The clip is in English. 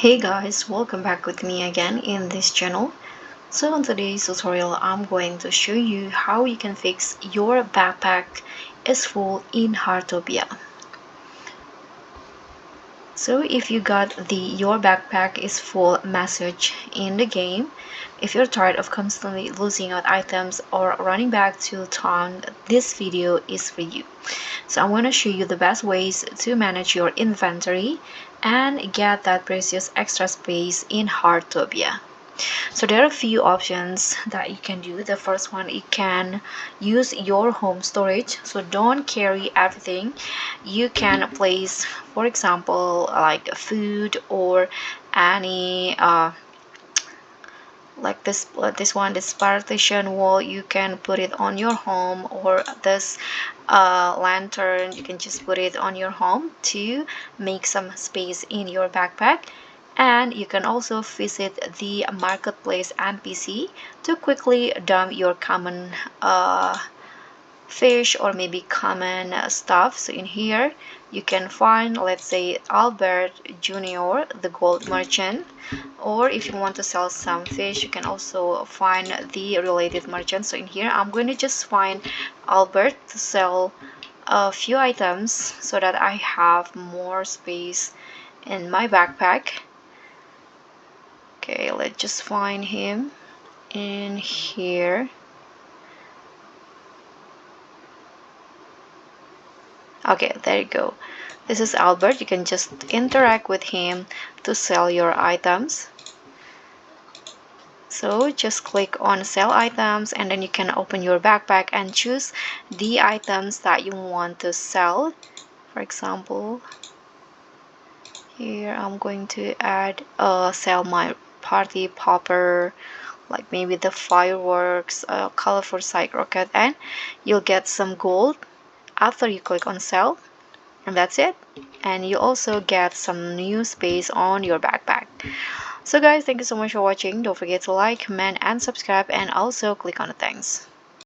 Hey guys, welcome back with me again in this channel. So in today's tutorial, I'm going to show you how you can fix your backpack is full in Heartopia. So if you got the your backpack is full message in the game, if you're tired of constantly losing out items or running back to town, this video is for you. So I'm going to show you the best ways to manage your inventory and get that precious extra space in Heartopia. So there are a few options that you can do. The first one, you can use your home storage. So don't carry everything. You can place, for example, like food or any like this partition wall, you can put it on your home, or this lantern, you can just put it on your home to make some space in your backpack. And you can also visit the marketplace NPC to quickly dump your common fish or maybe common stuff. So in here you can find, let's say, Albert Jr., the gold merchant, or if you want to sell some fish, you can also find the related merchant. So in here I'm going to just find Albert to sell a few items so that I have more space in my backpack. Okay, let's just find him in here. Okay, there you go. This is Albert. You can just interact with him to sell your items. So just click on sell items, and then you can open your backpack and choose the items that you want to sell. For example, here I'm going to add sell my party popper, like maybe the fireworks, colorful side rocket, and you'll get some gold after you click on sell. And that's it, and you also get some new space on your backpack. So guys, thank you so much for watching. Don't forget to like, comment, and subscribe, and also click on the thanks.